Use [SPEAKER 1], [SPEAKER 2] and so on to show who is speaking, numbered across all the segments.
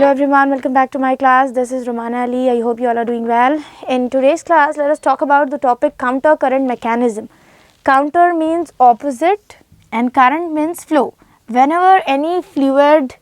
[SPEAKER 1] Hello everyone, welcome back to my class. This is Romana Ali. I hope you all are doing well. In today's class, let us talk about the topic counter current mechanism. Counter means opposite and current means flow. Whenever any fluid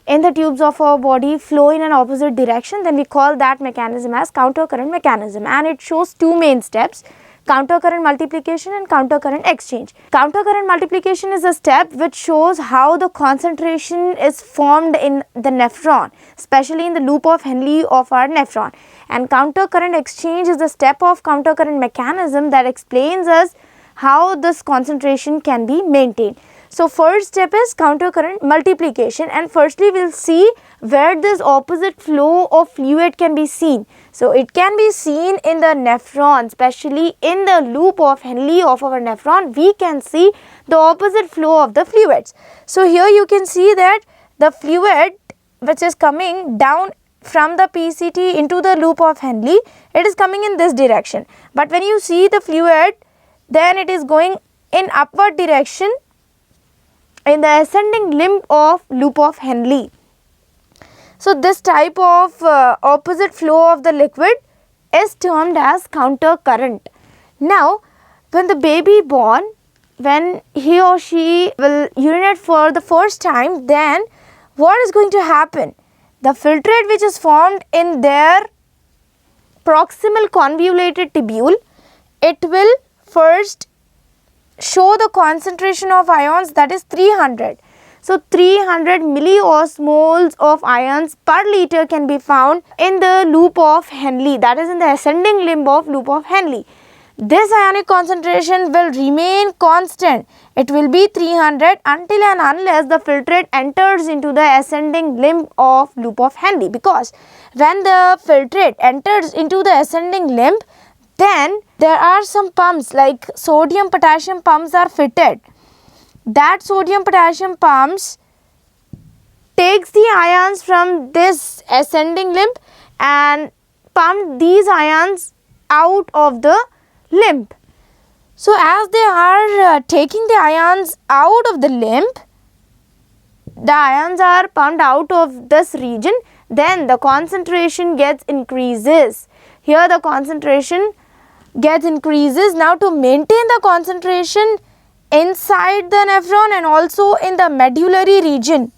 [SPEAKER 1] in the tubes of our body flow in an opposite direction, then we call that mechanism as counter current mechanism, and it shows two main steps: counter current multiplication and counter current exchange. Counter current multiplication is a step which shows how the concentration is formed in the nephron, especially in the loop of Henle of our nephron. And counter current exchange is the step of counter current mechanism that explains us how this concentration can be maintained. So first step is counter current multiplication, and firstly we will see where this opposite flow of fluid can be seen. So it can be seen in the nephron, especially in the loop of Henle of our nephron. We can see the opposite flow of the fluids. So here you can see that the fluid which is coming down from the PCT into the loop of Henle, it is coming in this direction. But when you see the fluid, then it is going in upward direction in the ascending limb of loop of Henle. So this type of opposite flow of the liquid is termed as counter current. Now when the baby born, when he or she will urinate for the first time, then what is going to happen? The filtrate which is formed in their proximal convoluted tubule, it will first show the concentration of ions, that is 300. So 300 milliosmoles of ions per liter can be found in the loop of Henle, that is in the ascending limb of loop of Henle. This ionic concentration will remain constant. It will be 300 until and unless the filtrate enters into the ascending limb of loop of Henle, because when the filtrate enters into the ascending limb, then there are some pumps like sodium potassium pumps are fitted. That sodium potassium pumps takes the ions from this ascending limb and pump these ions out of the limb. So as they are taking the ions out of the limb, the ions are pumped out of this region, then the concentration gets increases. Here the concentration gets increases. Now to maintain the concentration inside the nephron and also in the medullary region,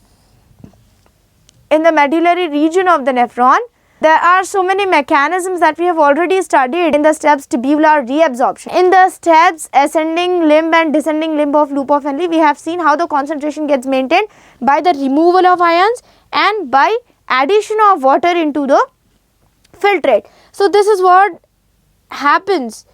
[SPEAKER 1] of the nephron, there are so many mechanisms that we have already studied in the steps tubular reabsorption. In the steps ascending limb and descending limb of loop of Henle, we have seen how the concentration gets maintained by the removal of ions and by addition of water into the filtrate. So this is what happens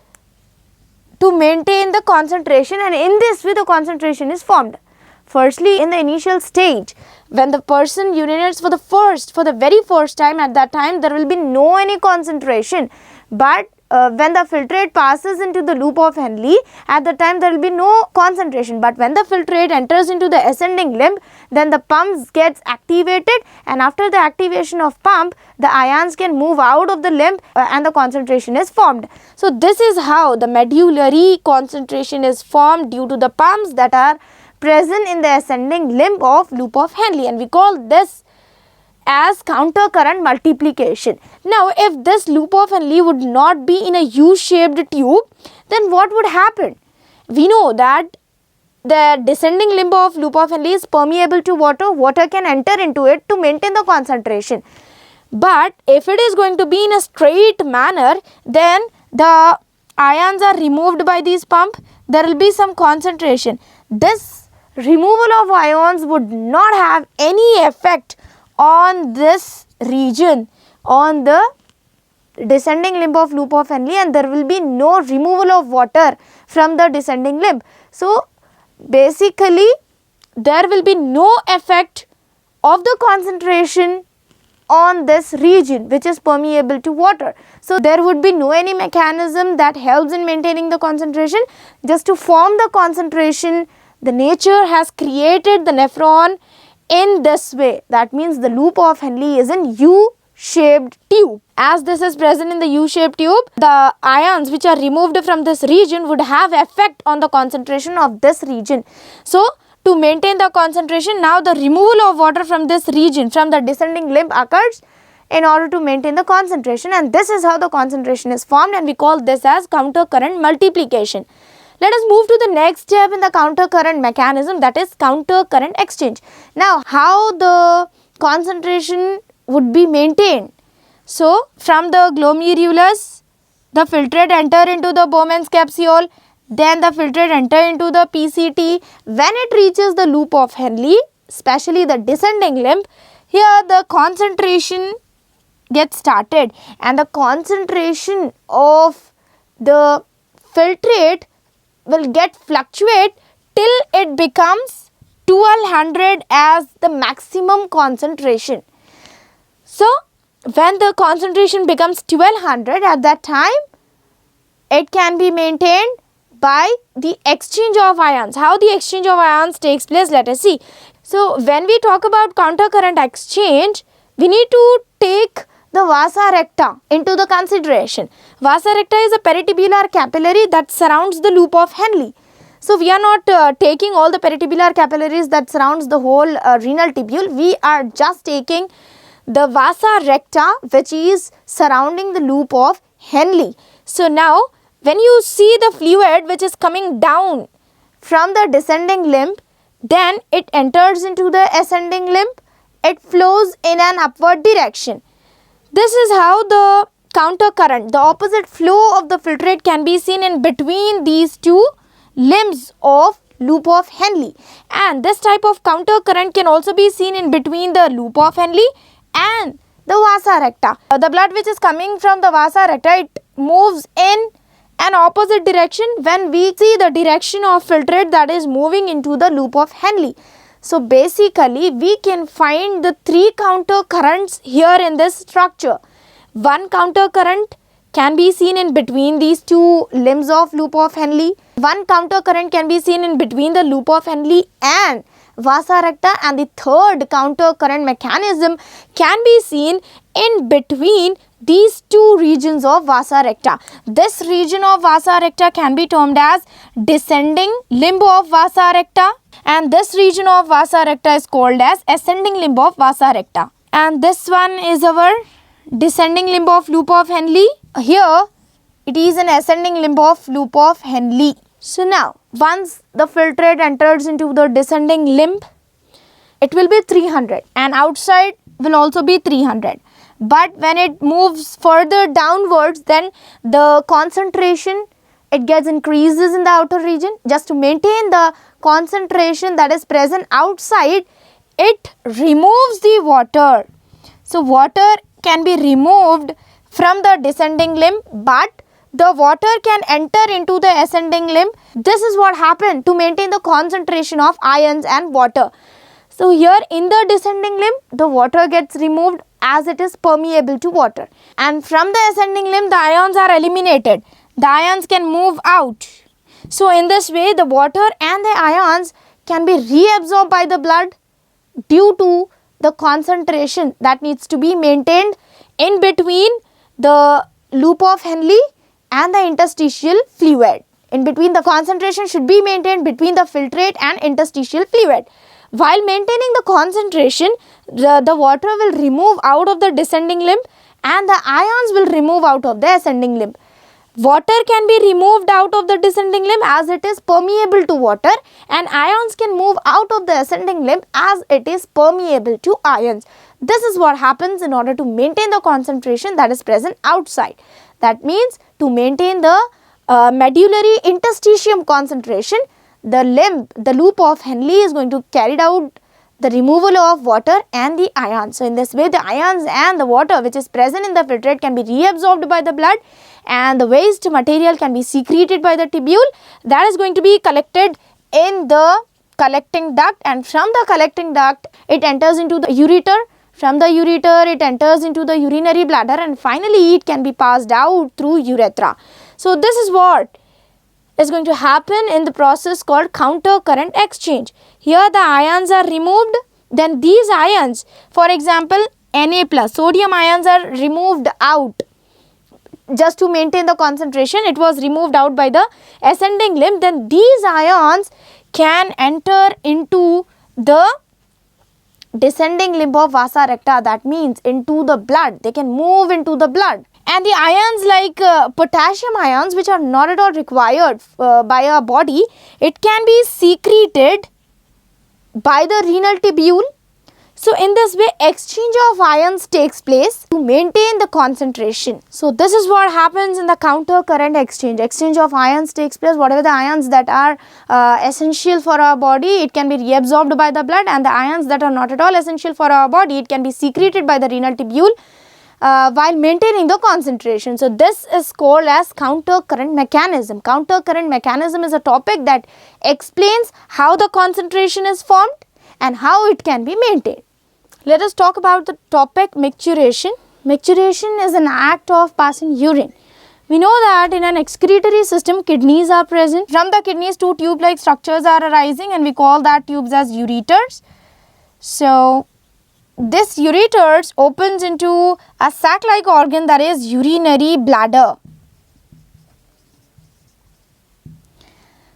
[SPEAKER 1] to maintain the concentration, and in this way the concentration is formed. Firstly, in the initial stage, when the person urinates for the very first time, at that time there will be no any concentration, but when the filtrate passes into the loop of Henle, at the time there will be no concentration. But when the filtrate enters into the ascending limb, then the pumps gets activated, and after the activation of pump, the ions can move out of the limb and the concentration is formed. So this is how the medullary concentration is formed due to the pumps that are present in the ascending limb of loop of Henle, and we call this as counter current multiplication. Now if this loop of Henle would not be in a U-shaped tube, then what would happen? We know that the descending limb of loop of Henle is permeable to water. Water can enter into it to maintain the concentration. But if it is going to be in a straight manner, then the ions are removed by these pump. There will be some concentration. This removal of ions would not have any effect on this region, on the descending limb of loop of Henle, and there will be no removal of water from the descending limb. So basically there will be no effect of the concentration on this region which is permeable to water. So there would be no any mechanism that helps in maintaining the concentration. Just to form the concentration, the nature has created the nephron in this way. That means the loop of Henle is in U-shaped tube. As this is present in the U-shaped tube, the ions which are removed from this region would have effect on the concentration of this region. So to maintain the concentration, now the removal of water from this region, from the descending limb occurs in order to maintain the concentration, and this is how the concentration is formed, and we call this as counter current multiplication. Let us move to the next step in the counter current mechanism, that is counter current exchange. Now, how the concentration would be maintained? So, from the glomerulus, the filtrate enter into the Bowman's capsule, then the filtrate enter into the PCT. When it reaches the loop of Henle, especially the descending limb, here the concentration gets started, and the concentration of the filtrate will get fluctuate till it becomes 1200 as the maximum concentration. So, when the concentration becomes 1200, at that time it can be maintained by the exchange of ions. How the exchange of ions takes place, let us see. So, when we talk about counter current exchange, we need to take the vasa recta into the consideration. Vasa recta is a peritubular capillary that surrounds the loop of Henle. So, we are not taking all the peritubular capillaries that surrounds the whole renal tubule. We are just taking the vasa recta, which is surrounding the loop of Henle. So, now when you see the fluid which is coming down from the descending limb, then it enters into the ascending limb, it flows in an upward direction. This is how the counter current, the opposite flow of the filtrate, can be seen in between these two limbs of loop of Henle. And this type of counter current can also be seen in between the loop of Henle and the vasa recta. The blood which is coming from the vasa recta, it moves in an opposite direction when we see the direction of filtrate that is moving into the loop of Henle. So, basically we can find the three counter currents here in this structure. One counter current can be seen in between these two limbs of loop of Henle. One counter current can be seen in between the loop of Henle and vasa recta, and the third counter current mechanism can be seen in between these two regions of vasa recta. This region of vasa recta can be termed as descending limb of vasa recta, and this region of vasa recta is called as ascending limb of vasa recta. And this one is our descending limb of loop of Henle. Here it is an ascending limb of loop of Henle. So, now once the filtrate enters into the descending limb, it will be 300 and outside will also be 300. But when it moves further downwards, then the concentration, it gets increases in the outer region. Just to maintain the concentration that is present outside, it removes the water. So, water can be removed from the descending limb, but the water can enter into the ascending limb. This is what happened to maintain the concentration of ions and water. So, here in the descending limb, the water gets removed as it is permeable to water, and from the ascending limb the ions are eliminated. The ions can move out. So, in this way the water and the ions can be reabsorbed by the blood due to the concentration that needs to be maintained in between the loop of Henle and the interstitial fluid. In between, the concentration should be maintained between the filtrate and interstitial fluid. While maintaining the concentration, the water will remove out of the descending limb and the ions will remove out of the ascending limb. Water can be removed out of the descending limb as it is permeable to water, and ions can move out of the ascending limb as it is permeable to ions. This is what happens in order to maintain the concentration that is present outside. That means to maintain the medullary interstitium concentration, the limb, the loop of Henle is going to carry out the removal of water and the ions. So, in this way the ions and the water which is present in the filtrate can be reabsorbed by the blood, and the waste material can be secreted by the tubule that is going to be collected in the collecting duct, and from the collecting duct it enters into the ureter. From the ureter it enters into the urinary bladder, and finally it can be passed out through urethra. So, this is what is going to happen in the process called counter current exchange. Here the ions are removed, then these ions, for example Na plus, sodium ions are removed out. Just to maintain the concentration, it was removed out by the ascending limb. Then these ions can enter into the descending limb of vasa recta, that means into the blood. They can move into the blood. And the ions like potassium ions, which are not at all required by our body, it can be secreted by the renal tubule. So in this way, exchange of ions takes place to maintain the concentration. So this is what happens in the counter current exchange. Exchange of ions takes place. Whatever the ions that are essential for our body, it can be reabsorbed by the blood, and the ions that are not at all essential for our body, it can be secreted by the renal tubule while maintaining the concentration. So this is called as counter current mechanism. Counter current mechanism is a topic that explains how the concentration is formed and how it can be maintained. Let us talk about the topic micturition. Micturition is an act of passing urine. We know that in an excretory system, kidneys are present. From the kidneys, two tube-like structures are arising, and we call that tubes as ureters. So this ureters opens into a sac-like organ, that is urinary bladder.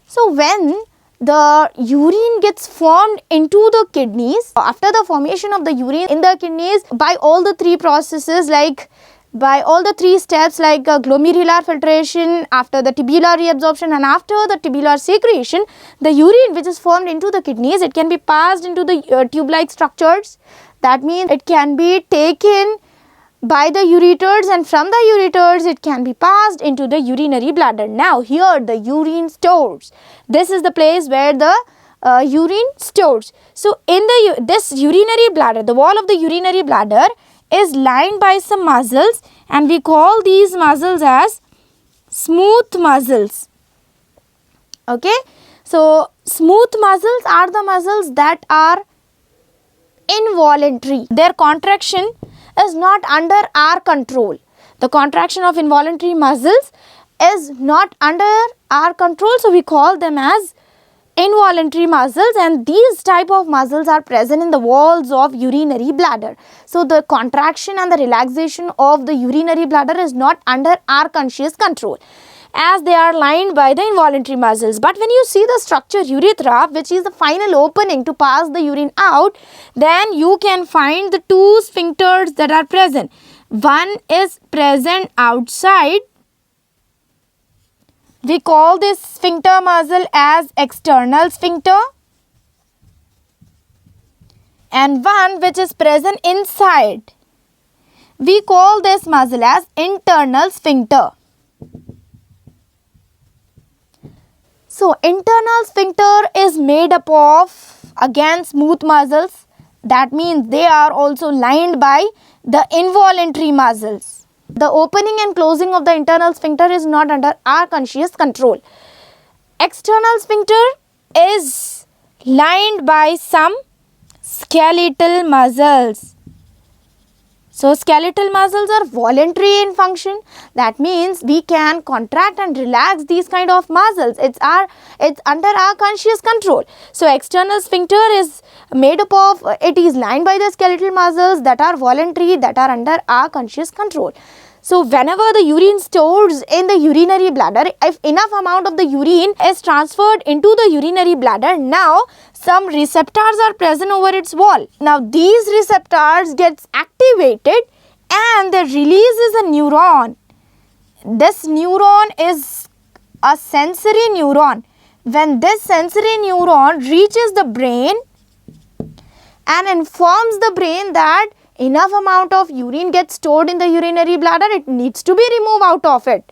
[SPEAKER 1] So when the urine gets formed into the kidneys, after the formation of the urine in the kidneys, by all the three processes, like by all the three steps, like glomerular filtration, after the tubular reabsorption, and after the tubular secretion, the urine which is formed into the kidneys, it can be passed into the tube-like structures. That means it can be taken by the ureters, and from the ureters it can be passed into the urinary bladder. Now here the urine stores. This is the place where the urine stores. So in this urinary bladder, the wall of the urinary bladder is lined by some muscles, and we call these muscles as smooth muscles. Okay, so smooth muscles are the muscles that are involuntary. Their contraction is not under our control. The contraction of involuntary muscles is not under our control, so we call them as involuntary muscles, and these type of muscles are present in the walls of urinary bladder. So the contraction and the relaxation of the urinary bladder is not under our conscious control, as they are lined by the involuntary muscles. But when you see the structure urethra, which is the final opening to pass the urine out, then you can find the two sphincters that are present. One is present outside. We call this sphincter muscle as external sphincter, and one which is present inside, we call this muscle as internal sphincter. So internal sphincter is made up of, again, smooth muscles. That means they are also lined by the involuntary muscles. The opening and closing of the internal sphincter is not under our conscious control. External sphincter is lined by some skeletal muscles. So skeletal muscles are voluntary in function. That means we can contract and relax these kind of muscles. It's under our conscious control. So external sphincter is made up of, it is lined by the skeletal muscles that are voluntary, that are under our conscious control. So whenever the urine stores in the urinary bladder, if enough amount of the urine is transferred into the urinary bladder, now some receptors are present over its wall. Now these receptors gets activated and they releases a neuron. This neuron is a sensory neuron. When this sensory neuron reaches the brain and informs the brain that enough amount of urine gets stored in the urinary bladder, it needs to be removed out of it.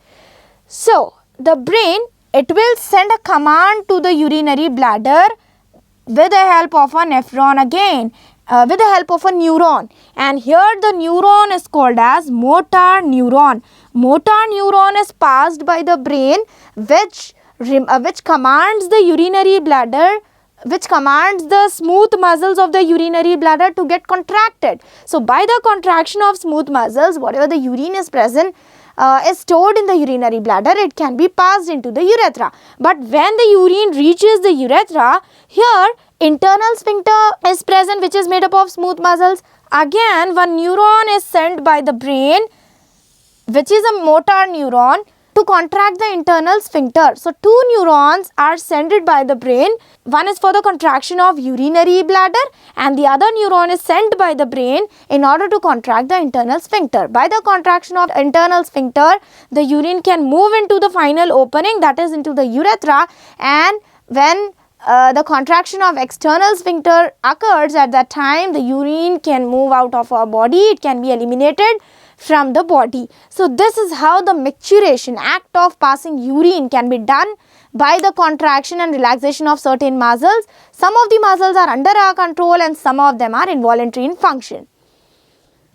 [SPEAKER 1] So the brain, it will send a command to the urinary bladder with the help of a nephron again, with the help of a neuron, and here the neuron is called as motor neuron. Motor neuron is passed by the brain, which commands the urinary bladder, which commands the smooth muscles of the urinary bladder to get contracted. So by the contraction of smooth muscles, whatever the urine is present is stored in the urinary bladder, it can be passed into the urethra. But when the urine reaches the urethra, here internal sphincter is present, which is made up of smooth muscles. Again, one neuron is sent by the brain, which is a motor neuron, to contract the internal sphincter. So, two neurons are sent by the brain. One is for the contraction of urinary bladder and the other neuron is sent by the brain in order to contract the internal sphincter. By the contraction of internal sphincter, the urine can move into the final opening, that is into the urethra, and when the contraction of external sphincter occurs, at that time the urine can move out of our body, it can be eliminated from the body. So, this is how the micturition, act of passing urine, can be done by the contraction and relaxation of certain muscles. Some of the muscles are under our control and some of them are involuntary in function.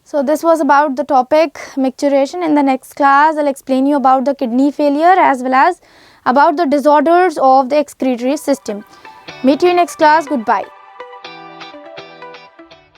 [SPEAKER 1] So, this was about the topic micturition. In the next class, I will explain you about the kidney failure as well as about the disorders of the excretory system. Meet you in next class. Goodbye.